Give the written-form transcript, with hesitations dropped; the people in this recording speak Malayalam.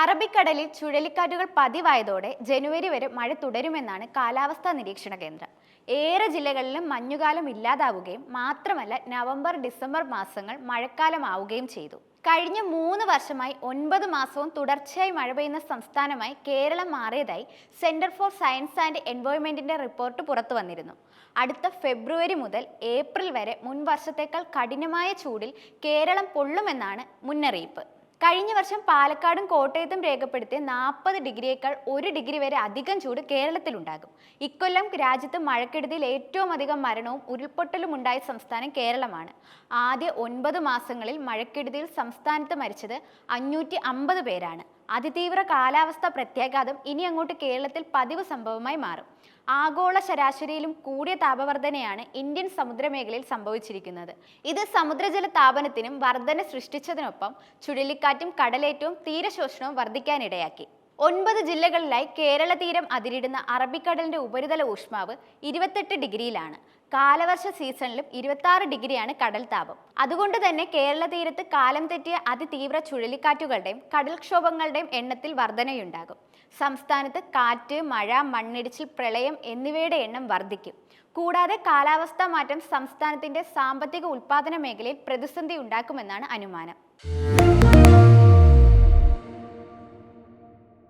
അറബിക്കടലിൽ ചുഴലിക്കാറ്റുകൾ പതിവായതോടെ ജനുവരി വരെ മഴ തുടരുമെന്നാണ് കാലാവസ്ഥാ നിരീക്ഷണ കേന്ദ്രം. ഏറെ ജില്ലകളിലും മഞ്ഞുകാലം ഇല്ലാതാവുകയും മാത്രമല്ല നവംബർ ഡിസംബർ മാസങ്ങൾ മഴക്കാലമാവുകയും ചെയ്തു. കഴിഞ്ഞ 3 വർഷമായി 9 മാസവും തുടർച്ചയായി മഴ പെയ്യുന്ന സംസ്ഥാനമായി കേരളം മാറിയതായി സെന്റർ ഫോർ സയൻസ് ആൻഡ് എൻവയോൺമെന്റിന്റെ റിപ്പോർട്ട് പുറത്തു വന്നിരുന്നു. അടുത്ത ഫെബ്രുവരി മുതൽ ഏപ്രിൽ വരെ മുൻ വർഷത്തേക്കാൾ കഠിനമായ ചൂടിൽ കേരളം പൊള്ളുമെന്നാണ് മുന്നറിയിപ്പ്. കഴിഞ്ഞ വർഷം പാലക്കാടും കോട്ടയത്തും രേഖപ്പെടുത്തിയ 40 ഡിഗ്രിയേക്കാൾ 1 ഡിഗ്രി വരെ അധികം ചൂട് കേരളത്തിലുണ്ടാകും. ഇക്കൊല്ലം രാജ്യത്ത് മഴക്കെടുതിയിൽ ഏറ്റവും അധികം മരണവും ഉരുൾപൊട്ടലും ഉണ്ടായ സംസ്ഥാനം കേരളമാണ്. ആദ്യ 9 മാസങ്ങളിൽ മഴക്കെടുതിയിൽ സംസ്ഥാനത്ത് മരിച്ചത് 550 പേരാണ്. അതിതീവ്ര കാലാവസ്ഥാ പ്രത്യാഘാതം ഇനി അങ്ങോട്ട് കേരളത്തിൽ പതിവ് സംഭവമായി മാറും. ആഗോള ശരാശരിയിലും കൂടിയ താപവർധനയാണ് ഇന്ത്യൻ സമുദ്രമേഖലയിൽ സംഭവിച്ചിരിക്കുന്നത്. ഇത് സമുദ്രജല താപനത്തിനും വർധന സൃഷ്ടിച്ചതിനൊപ്പം ചുഴലിക്കാറ്റും കടലേറ്റവും തീരശോഷണവും വർദ്ധിക്കാനിടയാക്കി. 9 ജില്ലകളിലായി കേരള തീരം അതിരിടുന്ന അറബിക്കടലിന്റെ ഉപരിതല ഊഷ്മാവ് 28 ഡിഗ്രിയിലാണ്. കാലവർഷ സീസണിലും 26 ഡിഗ്രിയാണ് കടൽ താപം. അതുകൊണ്ട് തന്നെ കേരള തീരത്ത് കാലം തെറ്റിയ അതിതീവ്ര ചുഴലിക്കാറ്റുകളുടെയും കടൽക്ഷോഭങ്ങളുടെയും എണ്ണത്തിൽ വർധനയുണ്ടാകും. സംസ്ഥാനത്ത് കാറ്റ്, മഴ, മണ്ണിടിച്ചിൽ, പ്രളയം എന്നിവയുടെ എണ്ണം വർദ്ധിക്കും. കൂടാതെ കാലാവസ്ഥാ മാറ്റം സംസ്ഥാനത്തിന്റെ സാമ്പത്തിക ഉൽപാദന മേഖലയിൽ പ്രതിസന്ധി ഉണ്ടാക്കുമെന്നാണ് അനുമാനം.